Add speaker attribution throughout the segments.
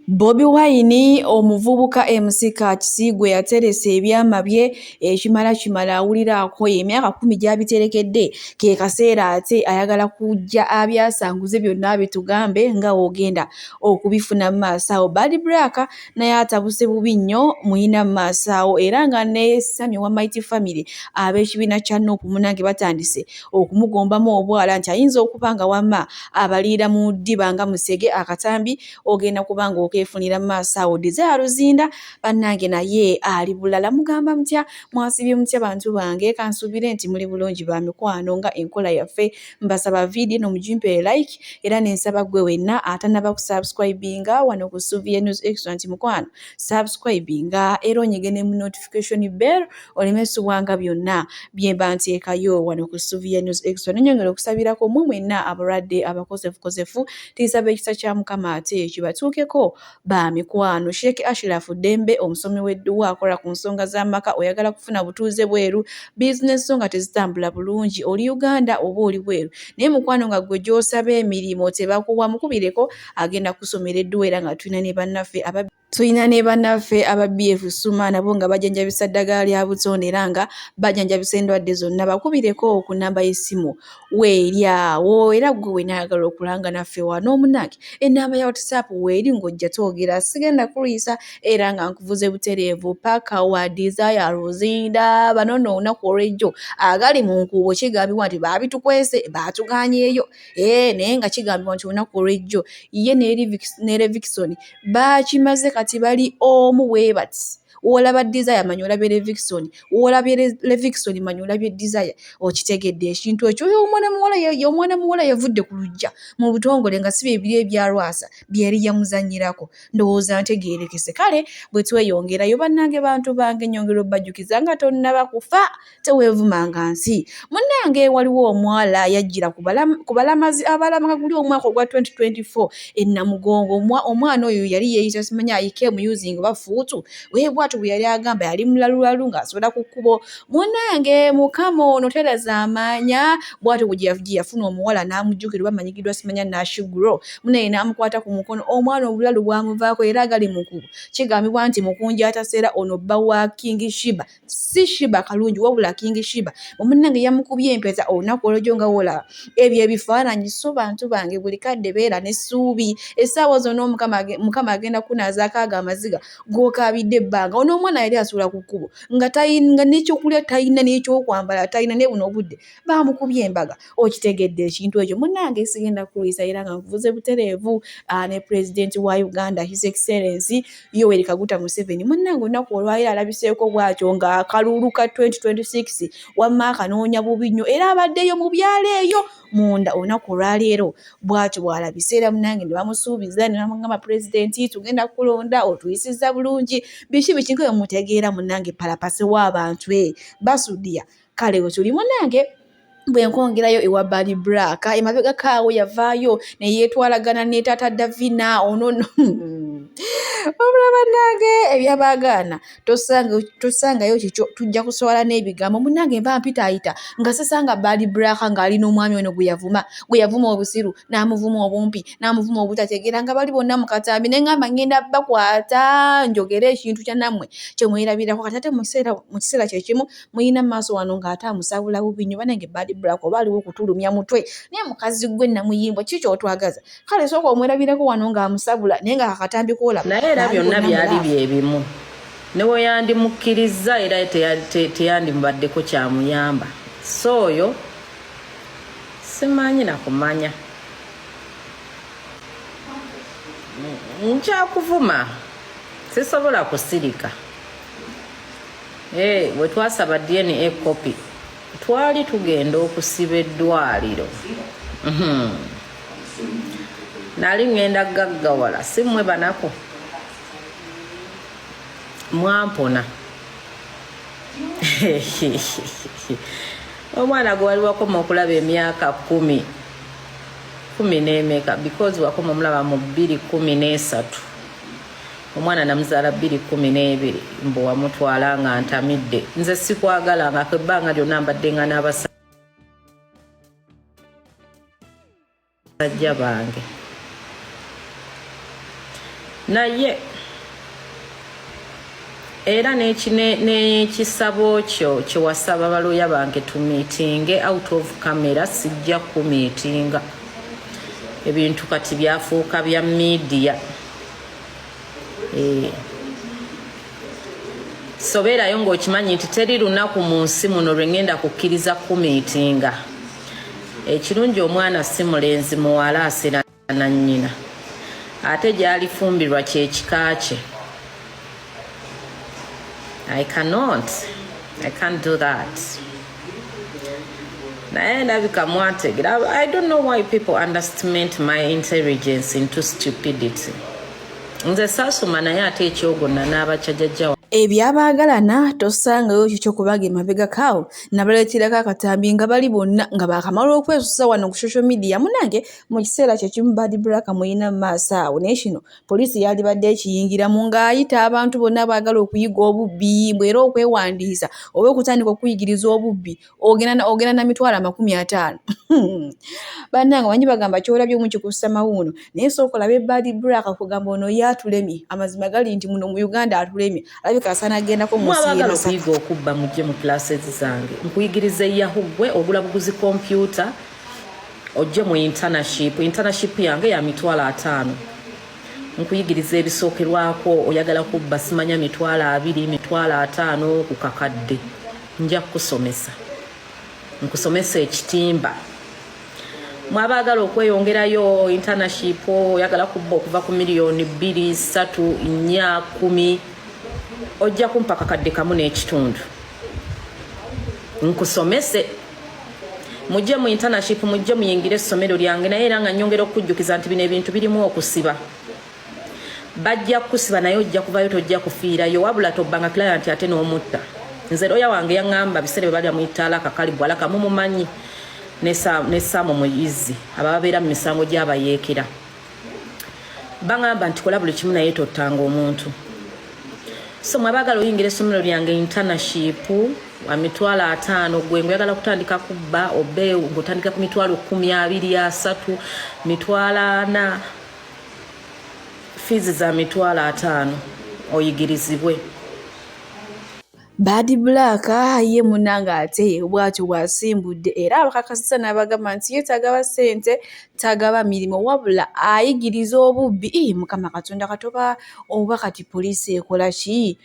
Speaker 1: Bobi Wine omuvubuka MC Kachisi yaterese ebyama bye kimala awuliraako emyaka 10 gyabiterekedde ke kaseera ate ayagala kujja abyasanguze byonna bitugambe nga ogenda okubifuna maasawo. Bad Black naye atabuse bubi nnyo muyina maasawo era nga ne Sami wa Mighty Family ab'ekibiina kya Nuupu munange batandise okumugombamu obwala nti ayinza okuba nga wamma abaliira mu ddiba nga Musege akatambi ogenda kubanga okefunira maasawo. Desire Luzinda bannange naye ali bulala mugamba mutya mwasibye mutya bantu bange kansubire nti muli bulungi ba mikwano nga enkola yaffe mbasaba video no mujimpe like era nensaba gwe wenna atanaba ku subscribinga wano ku Suvie News Extra nti mukwano subscribinga era onyegene mu notification bell olemesu wanga byonna byemba nteekayo wano ku Suvie News Extra. Nenyongera okusabirako mwe mwenna abalwadde abakozefu tisaba ekisa kya Mukama ate kibatuukeko ba mikwano. Sheikh Ashraf Dembe omusomi w'edduwa akola ku nsonga z'amaka oyagala kufuna butuuze bweru business songa tezitambula bulungi oli Uganda oba oli bweru naye mukwano nga gwe gy'osaba emirimu tebakuwa mukubireko agenda kusomera edduwa era nga tulina ne bannaffe aba BF Suma nabo nga bajanjabisa ddagala lya butonde era nga bajanjabisa endwadde zonna bakubireko ku nnamba y'essimu weeryawo era gwe wenaayagala okulanga naffe wano omunange ennamba ya WhatsApp weeri ng'ojja twogera sigenda kuluyisa era nga nkuvuze butereevu paka wa Desire Luzinda bano nno olunaku olw'ejjo agali mu nkuubo kigambibwa nti baabitukwese baatugaanyeeyo naye nga kigambibwa nti olunaku olw'ejjo ye ne Levikson bakimaze kati bali omu weebati olaba Desire manyi olabye Levikson olabye Levikson manyi olabye Desire okitegedde ekintu ekyo omwana muwala yavudde ku lujja mu butongole nga si bibiri ebyalwasa byeri yamuzanyirako ndowooza ntegeerekese kale bwe tweyongerayo bannange bantu bange nyongero bajjukiza nga tonnaba kufa teweevumanga nsi munnange waliwo omwala yajjira ku balamazi abalamaga guli omwaka ogwa 2024 ennamugongo omwana oyo yali yeeyita simanya ayikemu using bafuutu weebwatu bwe yali agamba yali mulalulalu ng'asobola ku kkubo munnange mukama ono teraza amaanya bwatu bwe yafuna omuwala n'amujjukira bamanyikiddwa simanya nashiguro munaye n'amukwata ku mukono omwana obulalu bwamuvaako era agali mu nkubo kigambibwa nti mukunji ataseera ono bba wa King Shiba si Shiba kalungi wabula King Shiba omunnange yamukubye empeta olunaku olw'ejjo nga wolaba ebyo ebifaananyi so bantu bange buli kadde beera n'essuubi essaawa zonna mukama agenda kunaazaako ago amaziga g'okaabidde ebbanga ono omwana yali asuula ku kkubo nga n'ekyokulya talina n'ekyokwambala talina ne buno obudde baamukubye embaga okitegedde ekintu ekyo munnange sigenda kulwisa era nga nkuvuze butereevu ne pulezidenti wa Uganda His Excellency Yoweri Kaguta Museveni munnange olunaku olwaliro alabiseeko bw'atyo ng'akalulu ka 2026 wamma akanoonya bubi nnyo era abaddeyo mu byalo eyo munda olunaku olwaleero bw'atyo bw'alabise era munnange ne bamusuubiza ne bamugamba pulezidenti tugenda kulonda otuyisizza bulungi biki nga mutegeera munnange palapase w'abantu basudiya kale we tuli munnange bwe nkongerayo ewa Bad Black emabega kaawo yavaayo ne yeetwalagana ne taata Davina ono omulaba nange ebyabagaana tosangayo kikyo tujja kuswala n'ebigambo munnange mba mpitaayita nga sisanga Bad Black ng'alina omwami ono gwe yavuma obusiru n'amuvuma obumpi n'amuvuma obutategeera nga bali bonna mu katambi ne ngamba ngenda bakwata njogera ekintu kya nammwe kye mwirabirako kati ate mu kiseera kyekimu muyina maaso wano ng'ate amusabula bubi nnyo banange Bad Black oba aliwo okutulumya mutwe naye mukazi gwe namuyimbo kiki otwagaza kale sooka omwerabirako wano ng'amusabula naye nga kakatambi koolaba
Speaker 2: naye era byonna byali byebimu ne we yandimukkiriza era teyandimubaddeko kyamuyamba so oyo simanyi nakumanya nkyakuvuma sisobola kusirika we twasaba DNA copy twali tugenda okusiba eddwaliro nali ngenda gaggawala si mmwe banako mwampona omwana gwe wali wakoma okulaba emyaka 10 n'emeka because wakoma omulaba mu 2013 omwana namuzaala 2012 mbu wamutwala nga ntamidde nze sikwagala nga kebbanga lyonna mbadde nga n'abasajja bange naye era n'ekisabo kyo kyewasaba balooya bange tumiitinge out of camera sijja kumiitinga ebintu kati byafuuka bya media sobeerayo ng'okimanyi nti teri lunaku mu nsi muno lwe ngenda kukkiriza kumiitinga ekirungi omwana si mulenzi muwala asera na nnyina ate gy'alifumbirwa kyekika kye I can't do that. I don't know why people underestimate my intelligence into stupidity. Nze saasoma naye ate ekyogonna n'abakyajjajjawa
Speaker 1: ebyabaagalana tosangayo kikyo kubaga emabega kaawo nabaleeterako akatambi nga bali bonna nga baakamala okwesusa wano ku social media munange mu kiseera kyekimu Bad Black muyina mu maaso awo naye kino poliisi yalibadde ekiyingiramu ng'ayita abantu bonna baagala okuyiga obubbi bwera okwewandiisa oba okutandika okuyigiriza obubbi ogenda na mitwalo 50. Bannange banyi bagamba kyolabye omukikussa mawuuno naye sooka olabe Bad Black kugamba ono yatulemye amazima gali nti muno mu Uganda atulemye kasana agenda ko
Speaker 2: mwabagala okuyiga okubba mujje mu classes zange nkuyigiriza yahugwe ogula buguzi computer ojje mu internship yange ya mitwalo 5 nkuyigiriza ebisookerwako oyagala kubba simanya mitwalo 2 mitwalo 5 ku kakadde nja kusomesa nkusomesa ekitimba mwabagala okweyongerayo internship oyagala kubba okuva ku milioni 2 3 4 10 ojja kumpa kakadde kamu n'ekitundu nkusomese mujje mu internship mujje muyingire essomero lyange naye era nga nnyongera okujjukiza nti bino ebintu birimu okusiba bajja kusiba naye ojja kuvayo tojja kufiirayo wabula tobbanga client ate n'omutta nze looya wange yaŋŋamba biseera bye bali amuyitaala kakalibu alaka mumumanyi n'essaamu muyizi ababeera mu misango gy'abayeekera baŋŋamba nti kola buli kimu naye tottanga omuntu so mwabagala oyingira essomero lyange internship wa mitwalo 5 gwe nguyagala kutandika kubba obe ngotandika ku mitwalo 12 mitwalo 4 fees za mitwalo 5 oyigirizibwe
Speaker 1: Bad Black ye munanga ate bwatyo bwasimbudde era abakakasisa n'abagamba nti ye tagaba ssente tagaba mirimo wabula ayigiriza obubbi Mukama Katonda katoba oba kati poliisi ekola ki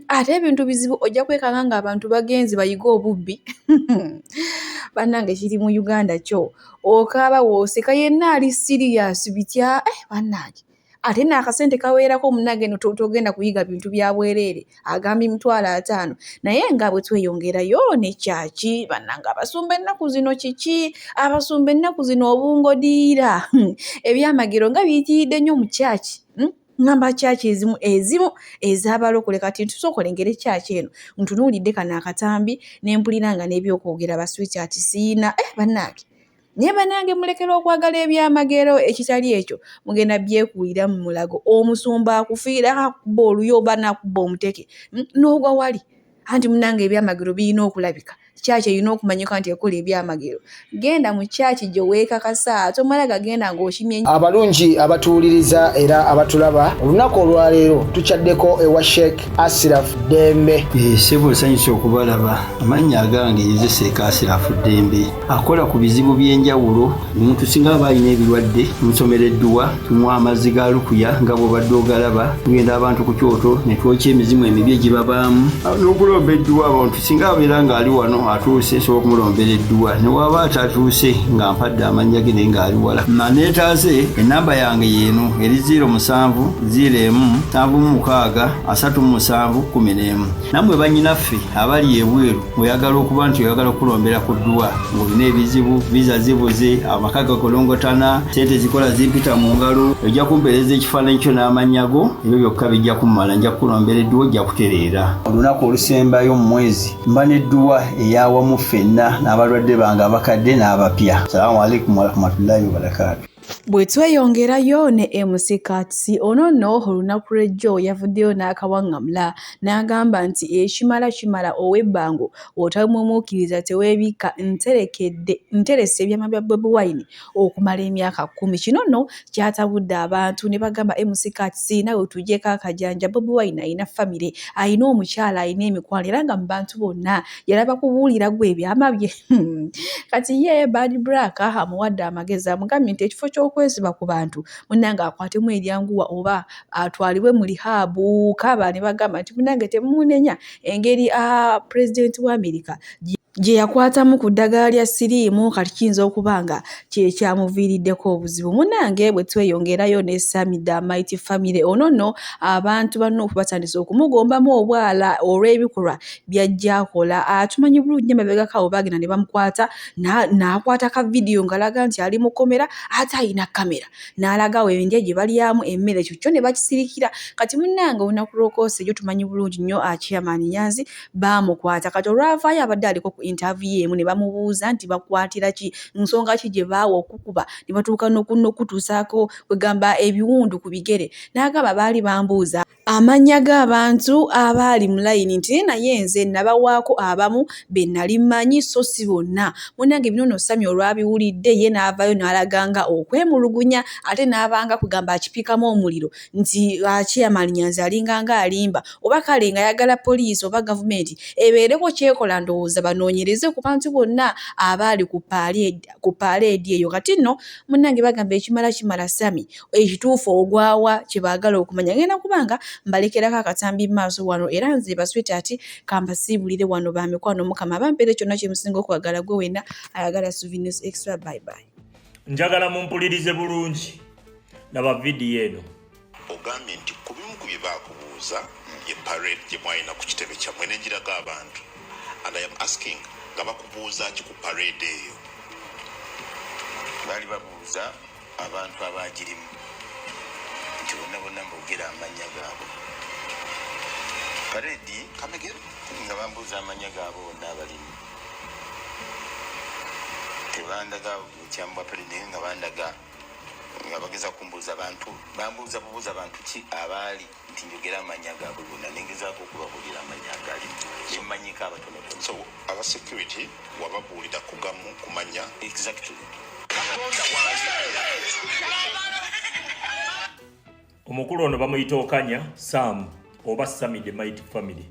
Speaker 1: ate ebintu bizibu ojja kwekanga nga abantu bagenzi bayiga obubbi bannange kiri mu Uganda kyo okaaba wooseka yenna ali serious bitya bannange ate n'akasente kaweerako omunange no togenda kuyiga bintu bya bwereere agambye mitwalo 5 naye nga bwe tweyongerayo ne kyaki bannange abasumba ennaku zino kiki abasumba ennaku zino obungodiira ebyamagero nga biyitiridde nnyo mu kyaki ngamba kyaki ezimu ez'abalokole kati tusooka olengera ekyaki eno ntunuulidde kano akatambi n'empulira nga n'ebyokwogera baswiki ati siina bannange naye bannange mulekera okwagala ebyamagero ekitali ekyo mugenda byekuulira mu mulago omusumba akufiira akakubba oluyo oba n'akubba omuteke n'ogwa wali anti munnange ebyamagero birina okulabika kyaki erina okumanyika nti ekola ebyamagero genda mu kyaki gye weekakasa tomala gagenda ng'okimye
Speaker 3: abalungi abatuwuliriza era abatulaba olunaku olwaleero tukyaddeko ewa Sheikh Ashraf Dembe
Speaker 4: sebo sanyusa okubalaba amannya agange Sheikh Ashraf Dembe akola ku bizibu by'enjawulo omuntu singa aba alina ebirwadde musomereddwa tunywa amazzi ga lukuya nga bw'obadde ogalaba tugenda abantu ku kyoto ne twokya emizimu emibi egibabaamu n'okulomba edduwa abantu singa abeera ng'ali wano atuuse nsobola okumulombera edduwa ne waba atatuuse nga mpadde amannya ge naye ng'ali wala neetaase ennamba yange yeeno eri 0707363711 nammwe bannyinaffe abali ebweru oyagala okuba nti oyagala okulombera ku dduwa ng'olina ebizibu viza zibuze amaka gakolongotana sente zikola zimpita mu ngalo ojja kumpeereza ekifaananyi kyo n'amannya go ebyo byokka bijja kummala nja kukulombera edduwa ojja kutereera olunaku olusembayo mu mwezi mba n'edduwa eyawamu ffenna n'abalwadde bange abakadde n'abapya. Assalamu alaikum warahmatullahi wabarakatuh.
Speaker 1: Bwe tweyongerayo ne MC Katsi ono nno olunaku lw'ejjo yavuddeyo n'akawaŋŋamula n'agamba nti kimala ow'ebbango otamumuukiriza teweebika nterese ebyama bya Bobi Wine okumala emyaka 10. Kino nno kyatabudde abantu ne bagamba MC Katsi nawe tugyeko akajanja. Bobi Wine alina famire, alina omukyala, alina emikwano era nga mu bantu bonna yalaba kubuulira gwe ebyama bye. Kati ye Bad Black amuwadde amagezi amugambye nti ekifo ky'okwesiba ku bantu munnange akwatemu eryanguwa oba atwalibwe mu lihabu. Kaba ne bagamba nti munnange temumunenya engeri Pulezidenti wa Amerika gye yakwatamu ku ddagala lya siriimu kati kiyinza okuba nga kye kyamuviiriddeko obuzibu. Munnange bwe tweyongerayo ne Sammy the Mighty Family ono nno abantu banno batandise okumugombamu obwala olw'ebikolwa by'ajja akola. Tumanyi bulungi emabegako awo baagenda ne bamukwata n'akwata ka vidiyo ng'alaga nti ali mu komera ate alina kamera n'alaga awo endya gye balyamu emmere ekyo ne bakisirikira. Kati munnange olunaku lw'okwosa egyo tumanyi bulungi nnyo Chairman Nyanzi baamukwata. Kati olwavaayo abadde aliko ku interview emu ne bamubuuza nti bakwatira ki, nsonga ki gye baawa okukuba ne batuuka n'okutuusaako kwegamba ebiwundu ku bigere. N'agamba baali bambuuza amannya g'abantu abaali mu layini nti naye nze nabawaako abamu be nali mmanyi so si bonna. Munnange bino nno Sammy olwabiwulidde ye n'avaayo n'alaganga okwemulugunya ate n'abanga kugamba akipikamu omuliro nti Chairman Nyanzi alinganga alimba oba kale nga yagala poliisi oba gavumenti ebeereko kyekola ndowooza banoonyereze ku bantu bonna abaali ku paaleedi eyo. Kati nno munnange bagamba kimala Sammy ekituufu ogwawa kye baagala okumanya. Ngenda kubanga mbalekerako akatambi maaso wano era nze baswita ati kambasiibulire wano bamikwano mukama abampeere kyonna kye musinga okwagala gwe wenna ayagala Souvenirs Extra. Bye bye.
Speaker 5: Njagala mumpulirize bulungi laba vidiyo eno.
Speaker 6: Ogambye nti ku bimu ku bye baakubuuza ye parade gye mwalina ku kitebe kyammwe ne ngiraga abantu. And I am asking nga bakubuuza ki ku parade eyo?
Speaker 7: Baali babuuza abantu abaagirimu nti bonna mbogera amannya gaabwe. Parade kamegero nga bambuuza amannya gaabwe bonna abalimu. Tebandaga bukyambwa parade nga bandaga nga bageza kumbuuza abantu bubuuza abantu ki abaali nti njogera amannya gaabwe bonna nengezaako okubabuulira amannya agalimu nemmanyika abatonotono.
Speaker 6: So aba security wababuulira kugamu kumanya?
Speaker 7: Exactly.
Speaker 5: Omukulu ono bamuyita Okanya Sam oba Sammy the Mighty Family.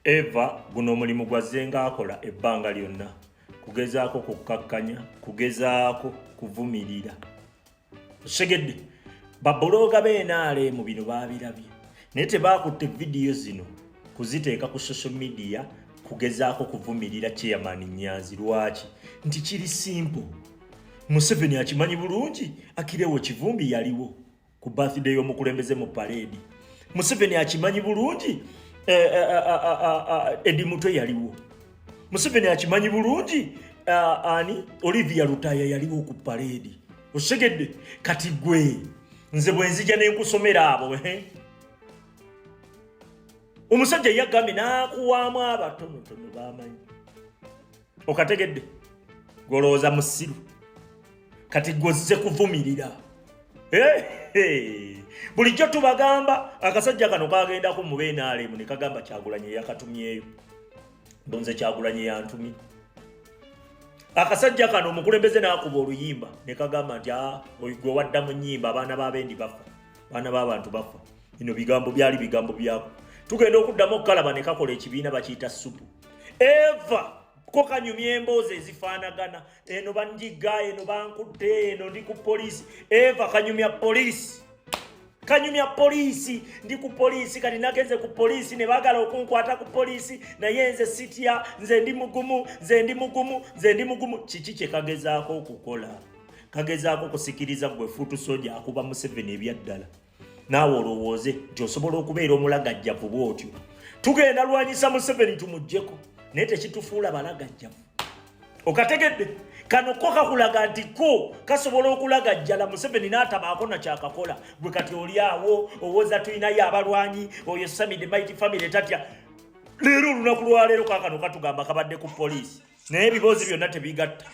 Speaker 5: Eva guno omulimu gwazzenga akola ebbanga lyonna, kugezaako kukkakkanya, kugezaako kuvumirira. Segedde babuloga beenaale mu bino baabirabye naye tebaakutte vidiyo zino kuziteeka ku social media kugezaako kuvumirira Chairman Nyanzi. Lwaki? Nti kiri simple. Museveni akimanyi bulungi, Akirewo Kivumbi yaliwo ku birthday y'omukulembeze mu parade. Museveni akimanyi bulungi, Eddie Mutwe yaliwo. Museveni akimanyi bulungi, Olivia Lutaya yaliwo ku parade. Osegedde kati gwe nze bwe nzija ne nkusomera abo omusajja yagambye n'akuwaamu abatonotono baamanyi. Okategedde golowooza musiru kati gwozze kuvumirira. Bulijjo tubagamba akasajja kano kagendako mu beenaalemu ne kagamba Kyagulanyi yakatumyeyo. Bonze Kyagulanyi yantumye. Akasajja kano omukulembeze n'akuba oluyimba ne kagamba nti gwe wadda mu nnyimba abaana b'abendi bafa, baana b'abantu bafa. Bino bigambo byali bigambo byako. Tugenda okuddamu okukalaba ne kakola ekibiina bakiyita supu. Eva ko kanyumya emboozi ezifaanagana, eno banjiga, eno bankutte, eno ndi ku poliisi. Eva kanyumya poliisi. Kanyumya poliisi, ndi ku poliisi kati nagenze ku poliisi ne baagala okunkwata ku poliisi naye nze sitya, nze ndi mugumu. Kiki kye kagezaako okukola? Kagezaako kusikiriza gwe fuutu soja akuba Museveni ebyaddala. Naawe olowooze nti osobola okubeera omulagajjavu bw'otyo. Tugenda lwanyisa Museveni tumuggyeko naye tekitufuula balagajjavu. Okategedde? Kano ko kakulaga nti ko kasobola okulagajjala Museveni n'atabaako na kyakakola. Gwe kati oli awo owooza tulinayo abalwanyi, oyo Sammy the Mighty Family tatya. Leero olunaku lwaleero kaakano katugamba kabadde ku poliisi naye ebiboozi byonna tebigatta.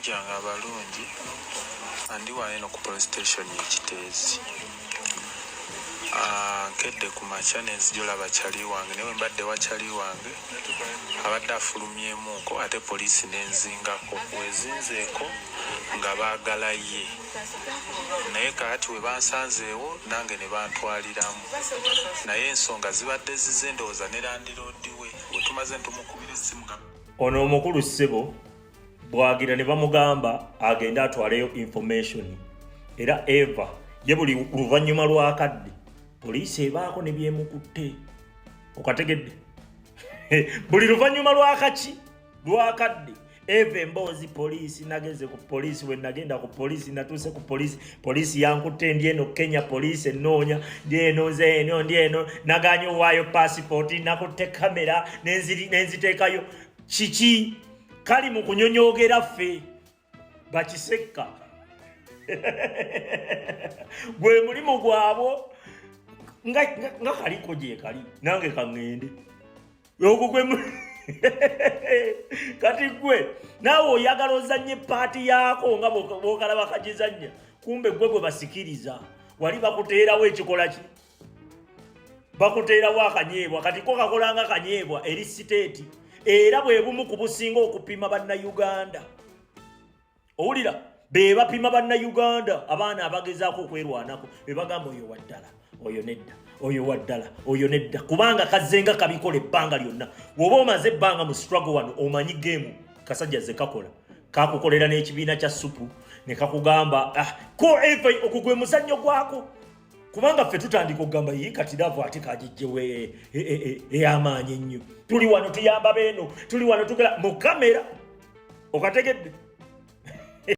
Speaker 8: gyange abalungi andi wano eno ku police station y'Ekiteezi. Nkedde ku makya ne nzijula bakyali wange naye mbadde wakyali wange abadde afulumyemuko ate poliisi n'enzingako wezinzeeko nga baagala ye naye kati we bansanzeewo nange ne bantwaliramu naye ensonga zibadde zize ndowooza ne landiroodi we we tumaze ntumukubira essimu.
Speaker 5: Ono omukulu ssebo bwagira ne bamugamba agende atwaleyo information era Eva ye buli luvannyuma lwakadde poliisi ebaako ne byemukutte okategedde buli luvannyuma lwakadde Eva emboozi poliisi nageze ku poliisi we nagenda ku poliisi natuuse ku poliisi yankutte ndi eno Kenya poliisi ennoonya ndi eno nze eno ndi eno naganye owaayo passport nakutte kamera nenziteekayo kiki kali mu kunyonyoogera ffe bakisekka gwe mulimu gwabo nga kaliko gye kali nange kaŋŋende ogwo gwe kati gwe naawe oyagala ozannye paati yaako nga bw'okalaba kagizannya kumbe gwe gwe basikiriza wali bakuteerawo ekikola ki bakuteerawo akanyeebwa kati ko kakolanga kanyeebwa eri siteeti era bwe bumu ku businga okupima bannayuganda owulira be bapima bannayuganda abaana abagezaako okwerwanako be bagamba oyo waddala oyo nedda oyo waddala oyo nedda kubanga kazenga kabikola ebbanga lyonna woba omaze ebbanga mu struggle wano omanyi geemu kasajja ze kakola kakukolera n'ekibiina kya supu ne kakugamba ko Eva ogwo gwe muzannyo gwako kubanga ffe tutandika okugamba yi kati Laavu ate kagijjewe ey'amaanyi ennyo tuli wano tuyamba beeno tuli wano tugera mu kamera okategedde